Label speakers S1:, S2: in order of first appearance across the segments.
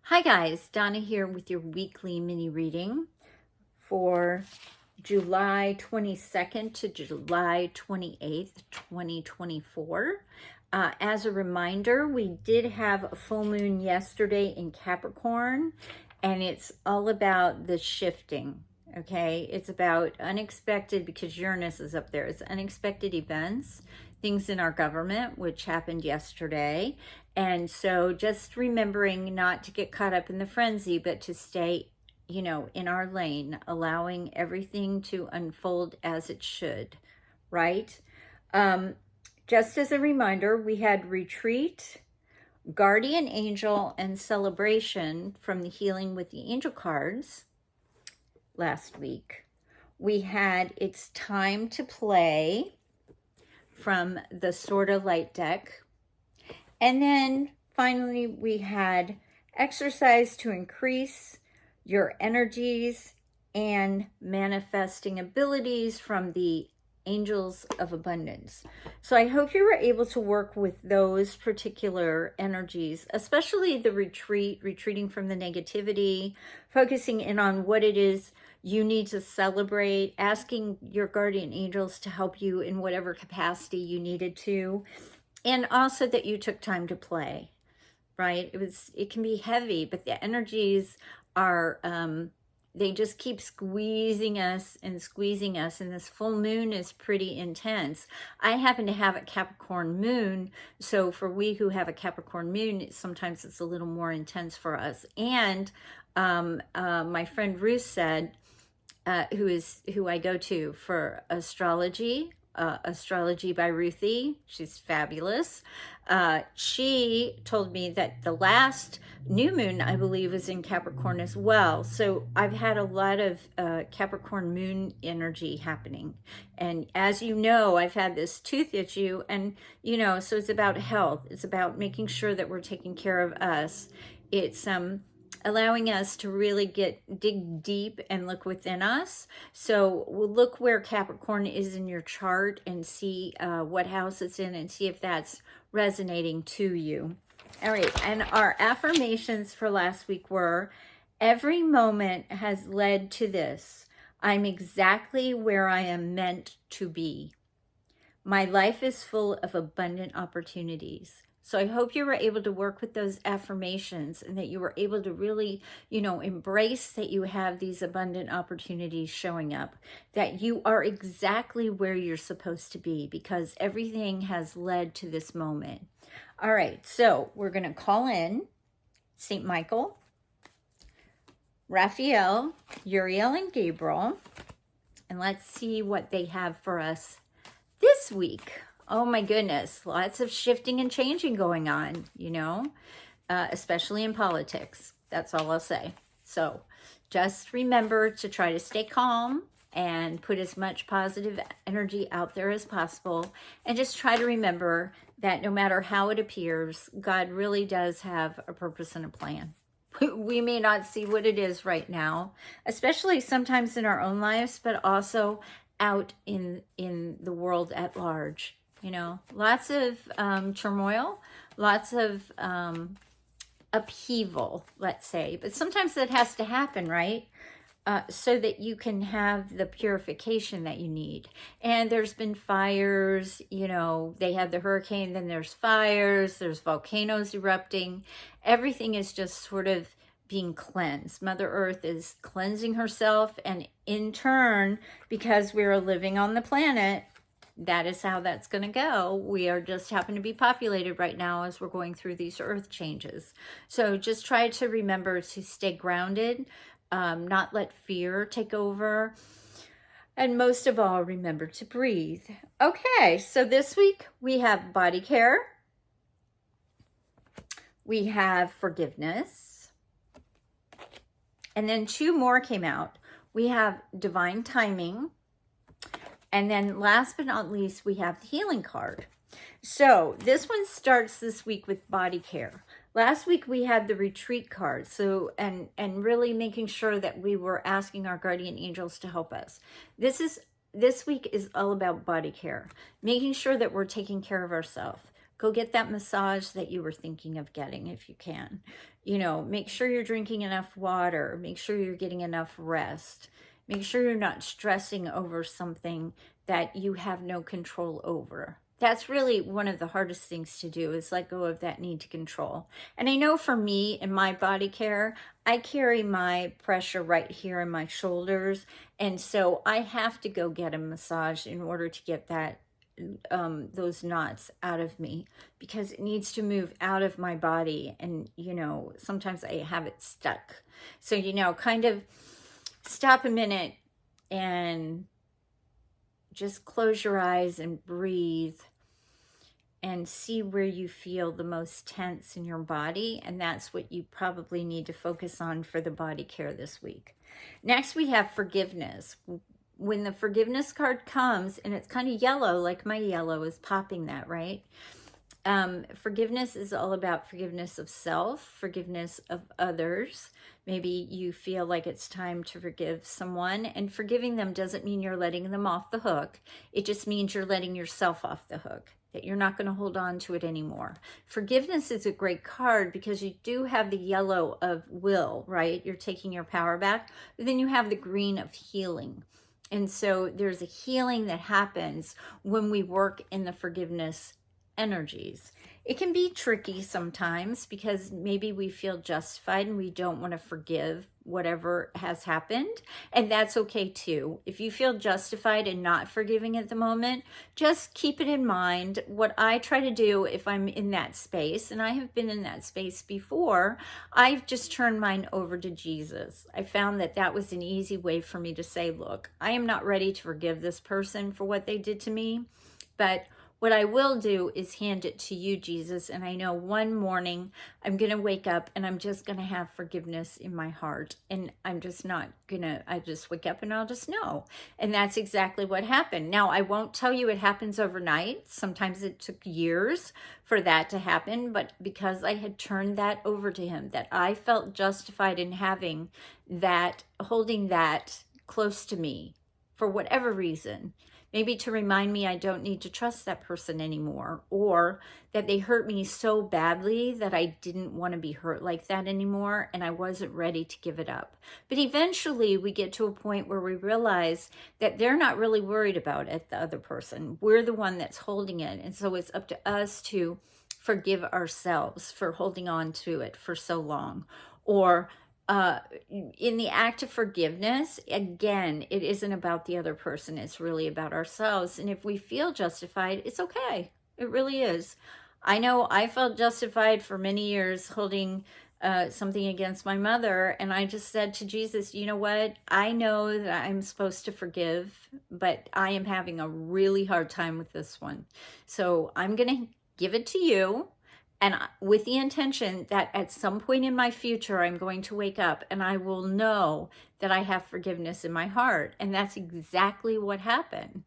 S1: Hi guys, Donna here with your weekly mini reading for July 22nd to July 28th, 2024. As a reminder, we did have a full moon yesterday in Capricorn, and it's all about the shifting, okay? It's about unexpected, because Uranus is up there. It's unexpected events, things in our government, which happened yesterday. And so just remembering not to get caught up in the frenzy, but to stay, in our lane, allowing everything to unfold as it should, right? Just as a reminder, we had retreat, guardian angel, and celebration from the Healing with the Angel cards last week. We had It's Time to Play from the Sorta Light deck. And then finally, we had exercise to increase your energies and manifesting abilities from the Angels of Abundance. So I hope you were able to work with those particular energies, especially the retreating from the negativity, focusing in on what it is you need to celebrate, asking your guardian angels to help you in whatever capacity you needed to. And also that you took time to play, right? It can be heavy, but the energies are, they just keep squeezing us. And this full moon is pretty intense. I happen to have a Capricorn moon. So for we who have a Capricorn moon, sometimes it's a little more intense for us. And my friend Ruth said, who I go to for astrology, Astrology by Ruthie. She's fabulous. She told me that the last new moon, I believe, is in Capricorn as well. So I've had a lot of Capricorn moon energy happening. And as you know, I've had this tooth issue, and so it's about health. It's about making sure that we're taking care of us. It's allowing us to really dig deep and look within us. So we'll look where Capricorn is in your chart and see what house it's in, and see if that's resonating to you. All right, and our affirmations for last week were: every moment has led to this. I'm exactly where I am meant to be. My life is full of abundant opportunities. So I hope you were able to work with those affirmations, and that you were able to really, embrace that you have these abundant opportunities showing up, that you are exactly where you're supposed to be, because everything has led to this moment. All right, so we're going to call in St. Michael, Raphael, Uriel, and Gabriel, and let's see what they have for us this week. Oh my goodness, lots of shifting and changing going on, especially in politics. That's all I'll say. So just remember to try to stay calm and put as much positive energy out there as possible. And just try to remember that no matter how it appears, God really does have a purpose and a plan. We may not see what it is right now, especially sometimes in our own lives, but also out in the world at large. Lots of turmoil, lots of upheaval, let's say. But sometimes that has to happen, right? So that you can have the purification that you need. And there's been fires, they had the hurricane, then there's fires, there's volcanoes erupting. Everything is just sort of being cleansed. Mother Earth is cleansing herself, and in turn, because we're living on the planet, that is how that's going to go. We are just happen to be populated right now as we're going through these earth changes. So just try to remember to stay grounded, not let fear take over, and most of all, remember to breathe. Okay, so this week we have body care, we have forgiveness, and then two more came out. We have divine timing, and then last but not least, we have the healing card. So this one starts this week with body care. Last week we had the retreat card. So, and really making sure that we were asking our guardian angels to help us. This week is all about body care, making sure that we're taking care of ourselves. Go get that massage that you were thinking of getting if you can. You know, make sure you're drinking enough water. Make sure you're getting enough rest. Make sure you're not stressing over something that you have no control over. That's really one of the hardest things to do, is let go of that need to control. And I know for me in my body care, I carry my pressure right here in my shoulders. And so I have to go get a massage in order to get that those knots out of me, because it needs to move out of my body. And, you know, sometimes I have it stuck. So, you know, kind of stop a minute and just close your eyes and breathe and see where you feel the most tense in your body. And that's what you probably need to focus on for the body care this week. Next, we have forgiveness. When the forgiveness card comes, and it's kind of yellow, like my yellow is popping that, right? Forgiveness is all about forgiveness of self, forgiveness of others. Maybe you feel like it's time to forgive someone, and forgiving them doesn't mean you're letting them off the hook. It just means you're letting yourself off the hook, that you're not going to hold on to it anymore. Forgiveness is a great card because you do have the yellow of will, right? You're taking your power back. But then you have the green of healing. And so there's a healing that happens when we work in the forgiveness energies. It can be tricky sometimes because maybe we feel justified and we don't want to forgive whatever has happened. And that's okay too. If you feel justified in not forgiving at the moment, just keep it in mind. What I try to do if I'm in that space, and I have been in that space before, I've just turned mine over to Jesus. I found that that was an easy way for me to say, look, I am not ready to forgive this person for what they did to me, but what I will do is hand it to you, Jesus. And I know one morning I'm going to wake up and I'm just going to have forgiveness in my heart. And I'm just not going to, I just wake up and I'll just know. And that's exactly what happened. Now, I won't tell you it happens overnight. Sometimes it took years for that to happen. But because I had turned that over to him, that I felt justified in having that, holding that close to me for whatever reason. Maybe to remind me I don't need to trust that person anymore, or that they hurt me so badly that I didn't want to be hurt like that anymore and I wasn't ready to give it up. But eventually we get to a point where we realize that they're not really worried about it, the other person. We're the one that's holding it. And so it's up to us to forgive ourselves for holding on to it for so long. Or in the act of forgiveness, again, it isn't about the other person. It's really about ourselves. And if we feel justified, it's okay. It really is. I know I felt justified for many years holding something against my mother. And I just said to Jesus, you know what? I know that I'm supposed to forgive, but I am having a really hard time with this one. So I'm going to give it to you. And with the intention that at some point in my future, I'm going to wake up and I will know that I have forgiveness in my heart. And that's exactly what happened.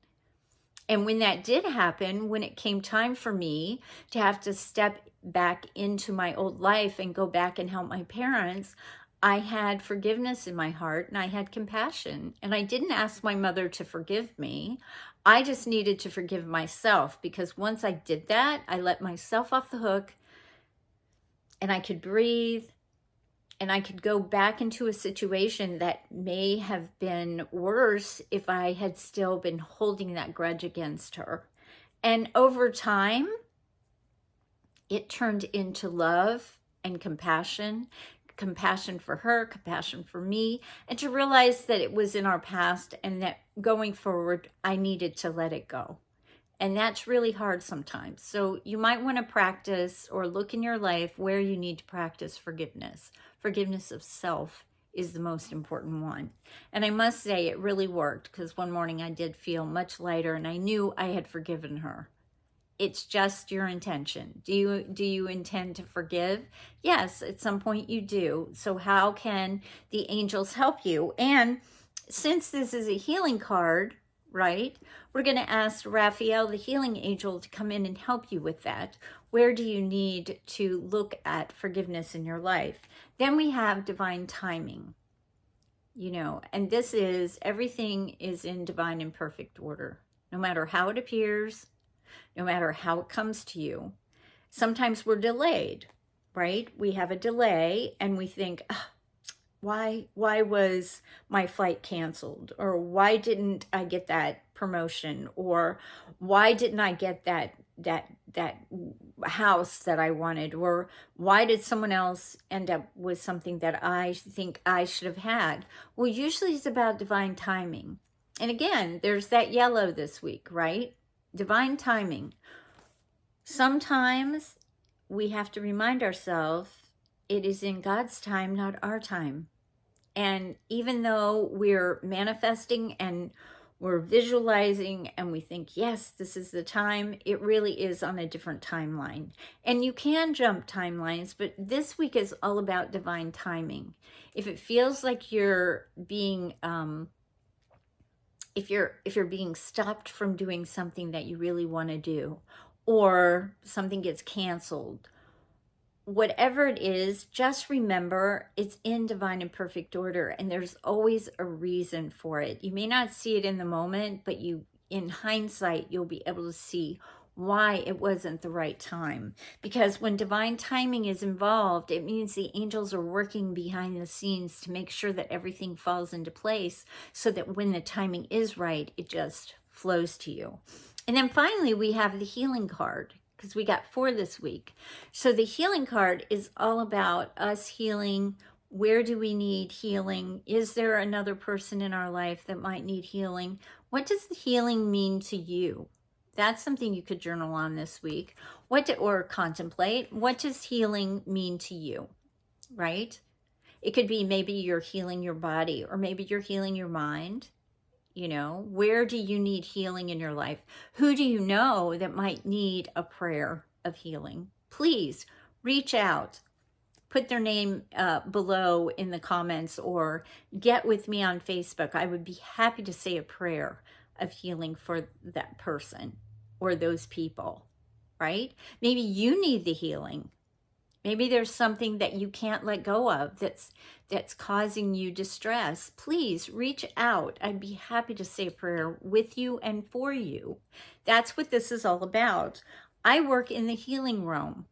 S1: And when that did happen, when it came time for me to have to step back into my old life and go back and help my parents, I had forgiveness in my heart and I had compassion. And I didn't ask my mother to forgive me. I just needed to forgive myself, because once I did that, I let myself off the hook and I could breathe and I could go back into a situation that may have been worse if I had still been holding that grudge against her. And over time, it turned into love and compassion for her, compassion for me, and to realize that it was in our past and that going forward, I needed to let it go. And that's really hard sometimes. So you might want to practice or look in your life where you need to practice forgiveness. Forgiveness of self is the most important one. And I must say it really worked, because one morning I did feel much lighter and I knew I had forgiven her. It's just your intention. Do you intend to forgive? Yes, at some point you do. So how can the angels help you? And since this is a healing card, right, we're going to ask Raphael, the healing angel, to come in and help you with that. Where do you need to look at forgiveness in your life? Then we have divine timing, and this is, everything is in divine and perfect order, no matter how it appears, no matter how it comes to you. Sometimes we're delayed, right? We have a delay and we think, why was my flight canceled? Or why didn't I get that promotion? Or why didn't I get that house that I wanted? Or why did someone else end up with something that I think I should have had? Well, usually it's about divine timing. And again, there's that yellow this week, right? Divine timing. Sometimes we have to remind ourselves it is in God's time, not our time. And even though we're manifesting and we're visualizing and we think, yes, this is the time, it really is on a different timeline. And you can jump timelines, but this week is all about divine timing. If it feels like you're being, if you're being stopped from doing something that you really want to do, or something gets canceled, whatever it is, just remember it's in divine and perfect order, and there's always a reason for it. You may not see it in the moment, but in hindsight, you'll be able to see why it wasn't the right time. Because when divine timing is involved, it means the angels are working behind the scenes to make sure that everything falls into place so that when the timing is right, it just flows to you. And then finally, we have the healing card, because we got 4 this week. So the healing card is all about us healing. Where do we need healing? Is there another person in our life that might need healing? What does the healing mean to you? That's something you could journal on this week. Or contemplate. What does healing mean to you? Right? It could be maybe you're healing your body, or maybe you're healing your mind. Where do you need healing in your life? Who do you know that might need a prayer of healing? Please reach out. Put their name below in the comments, or get with me on Facebook. I would be happy to say a prayer of healing for that person or those people, right? Maybe you need the healing. Maybe there's something that you can't let go of that's causing you distress. Please reach out. I'd be happy to say a prayer with you and for you. That's what this is all about. I work in the healing realm.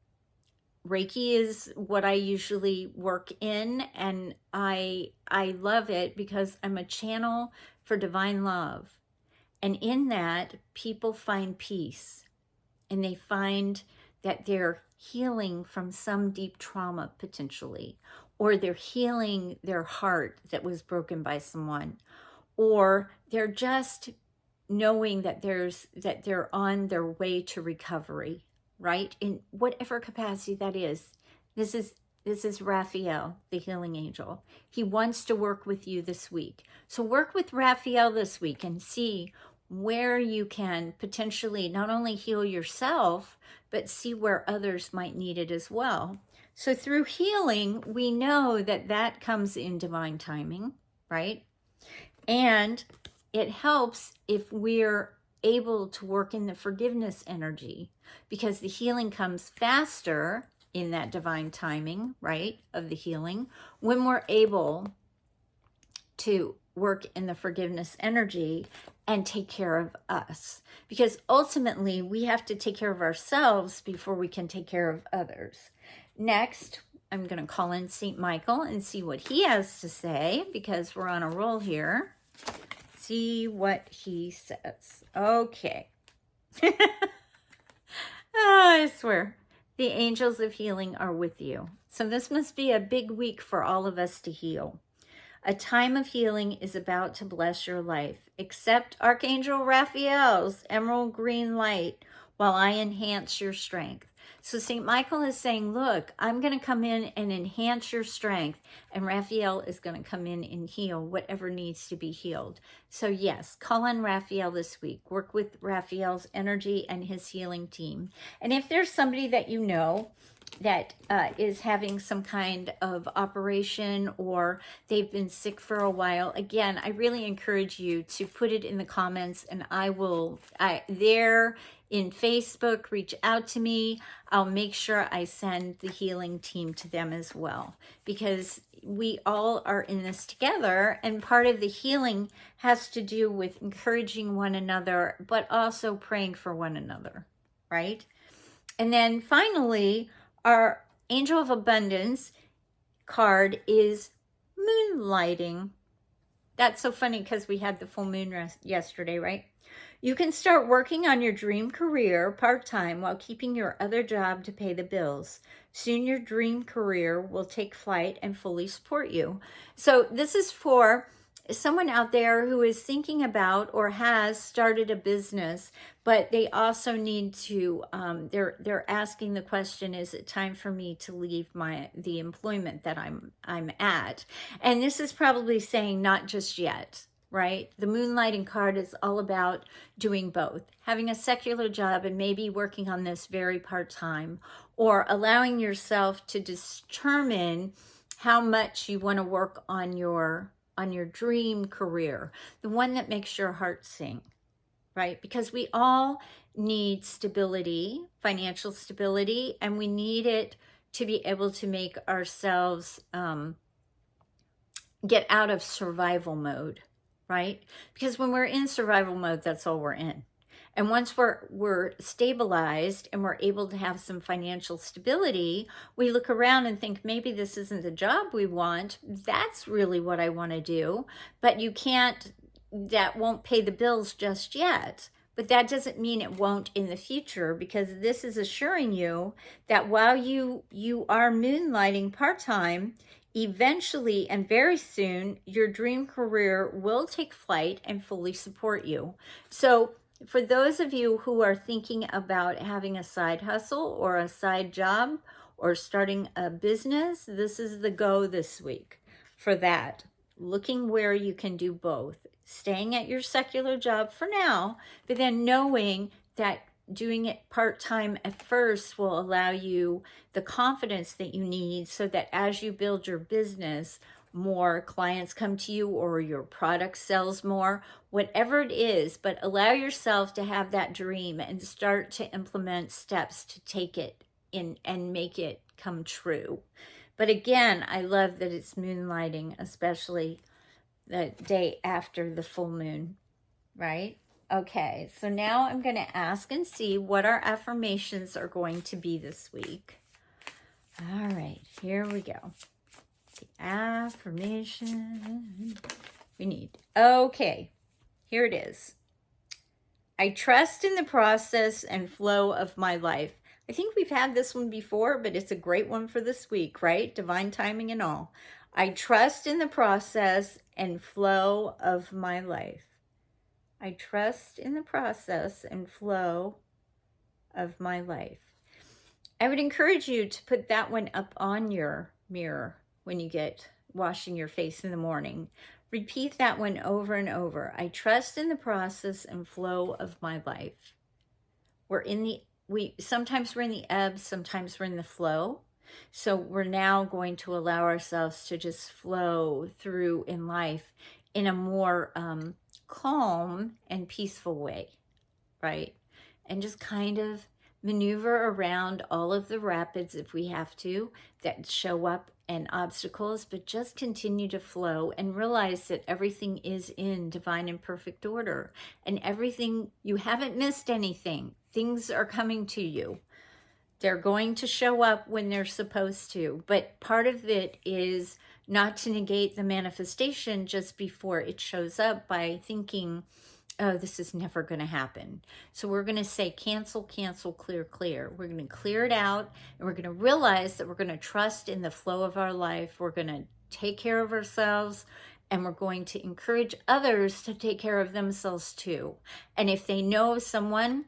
S1: Reiki is what I usually work in, and I love it because I'm a channel for divine love. And in that, people find peace, and they find that they're healing from some deep trauma potentially, or they're healing their heart that was broken by someone, or they're just knowing that they're on their way to recovery, right? In whatever capacity that is. This is Raphael, the healing angel. He wants to work with you this week. So work with Raphael this week and see where you can potentially not only heal yourself, but see where others might need it as well. So through healing, we know that comes in divine timing, right? And it helps if we're able to work in the forgiveness energy, because the healing comes faster in that divine timing, right, of the healing, when we're able to work in the forgiveness energy and take care of us. Because ultimately, we have to take care of ourselves before we can take care of others. Next, I'm going to call in St. Michael and see what he has to say, because we're on a roll here. See what he says. Okay. I swear. The angels of healing are with you. So this must be a big week for all of us to heal. A time of healing is about to bless your life. Accept Archangel Raphael's emerald green light while I enhance your strength. So St. Michael is saying, look, I'm going to come in and enhance your strength, and Raphael is going to come in and heal whatever needs to be healed. So yes, call on Raphael this week. Work with Raphael's energy and his healing team. And if there's somebody that you know that is having some kind of operation, or they've been sick for a while, again, I really encourage you to put it in the comments, and there in Facebook, reach out to me. I'll make sure I send the healing team to them as well, because we all are in this together, and part of the healing has to do with encouraging one another, but also praying for one another, right? And then finally, our Angel of Abundance card is Moonlighting. That's so funny because we had the full moon yesterday, right? You can start working on your dream career part-time while keeping your other job to pay the bills. Soon your dream career will take flight and fully support you. So this is for someone out there who is thinking about or has started a business, but they also need to, they're asking the question, is it time for me to leave the employment that I'm at? And this is probably saying not just yet, right? The Moonlighting card is all about doing both, having a secular job and maybe working on this very part-time, or allowing yourself to determine how much you want to work on your dream career, the one that makes your heart sing, right? Because we all need stability, financial stability, and we need it to be able to make ourselves get out of survival mode, right? Because when we're in survival mode, that's all we're in. And once we're stabilized and we're able to have some financial stability, we look around and think, maybe this isn't the job we want. That's really what I want to do. But you can't, that won't pay the bills just yet. But that doesn't mean it won't in the future, because this is assuring you that while you are moonlighting part-time, eventually and very soon, your dream career will take flight and fully support you. So for those of you who are thinking about having a side hustle or a side job or starting a business, this is the go this week for that. Looking where you can do both, staying at your secular job for now, but then knowing that doing it part-time at first will allow you the confidence that you need so that as you build your business, more clients come to you or your product sells more, whatever it is, but allow yourself to have that dream and start to implement steps to take it in and make it come true. But again, I love that it's moonlighting, especially the day after the full moon, right? Okay, so now I'm going to ask and see what our affirmations are going to be this week. All right, here we go. The affirmation we need. Okay, here it is. I trust in the process and flow of my life. I think we've had this one before, but it's a great one for this week, right? Divine timing and all. I trust in the process and flow of my life. I trust in the process and flow of my life. I would encourage you to put that one up on your mirror when you get washing your face in the morning. Repeat that one over and over. I trust in the process and flow of my life. Sometimes we're in the ebb, sometimes we're in the flow. So we're now going to allow ourselves to just flow through in life in a more calm and peaceful way, right? And just kind of maneuver around all of the rapids if we have to that show up and obstacles, but just continue to flow and realize that everything is in divine and perfect order, and everything, you haven't missed anything. Things are coming to you. They're going to show up when they're supposed to, but part of it is not to negate the manifestation just before it shows up by thinking, oh, this is never going to happen. So we're going to say cancel, cancel, clear, clear. We're going to clear it out, and we're going to realize that we're going to trust in the flow of our life. We're going to take care of ourselves, and we're going to encourage others to take care of themselves too. And if they know someone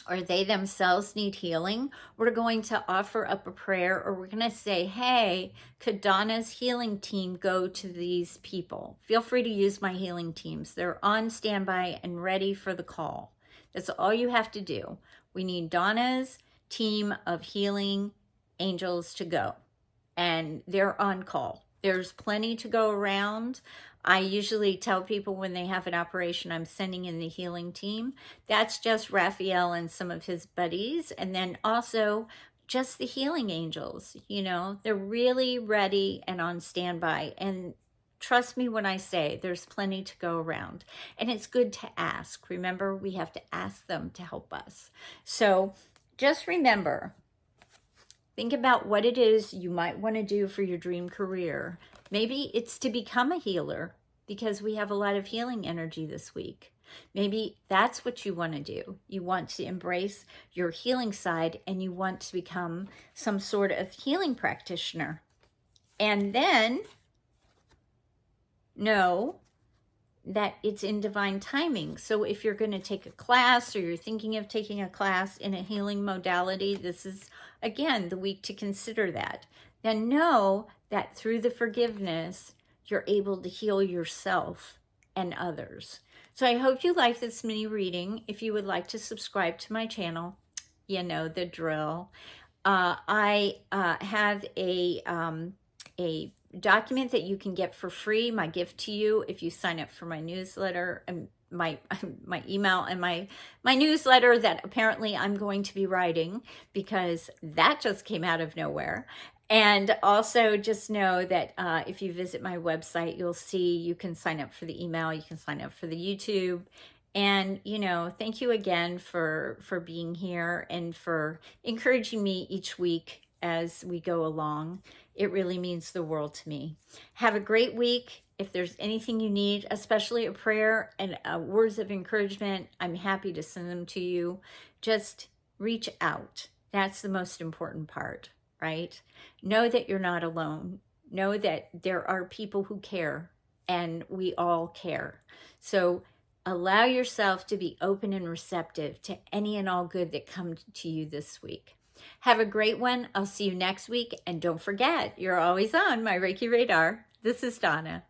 S1: or they themselves need healing, we're going to offer up a prayer, or we're going to say, hey, could Donna's healing team go to these people? Feel free to use my healing teams. They're on standby and ready for the call. That's all you have to do. We need Donna's team of healing angels to go, and they're on call. There's plenty to go around. I usually tell people when they have an operation, I'm sending in the healing team. That's just Raphael and some of his buddies. And then also just the healing angels, you know, they're really ready and on standby. And trust me when I say there's plenty to go around. And it's good to ask. Remember, we have to ask them to help us. So just remember, think about what it is you might want to do for your dream career. Maybe it's to become a healer because we have a lot of healing energy this week. Maybe that's what you want to do. You want to embrace your healing side and you want to become some sort of healing practitioner. And then know that it's in divine timing. So if you're going to take a class or you're thinking of taking a class in a healing modality, this is, again, the week to consider that. Then know that through the forgiveness, you're able to heal yourself and others. So I hope you like this mini reading. If you would like to subscribe to my channel, you know the drill. I have a document that you can get for free, my gift to you, if you sign up for my newsletter and my email and my newsletter that apparently I'm going to be writing because that just came out of nowhere. And also just know that if you visit my website, you'll see you can sign up for the email, you can sign up for the YouTube. And, you know, thank you again for being here and for encouraging me each week as we go along. It really means the world to me. Have a great week. If there's anything you need, especially a prayer and words of encouragement, I'm happy to send them to you. Just reach out. That's the most important part, right? Know that you're not alone. Know that there are people who care and we all care. So allow yourself to be open and receptive to any and all good that comes to you this week. Have a great one. I'll see you next week. And don't forget, you're always on my Reiki Radar. This is Donna.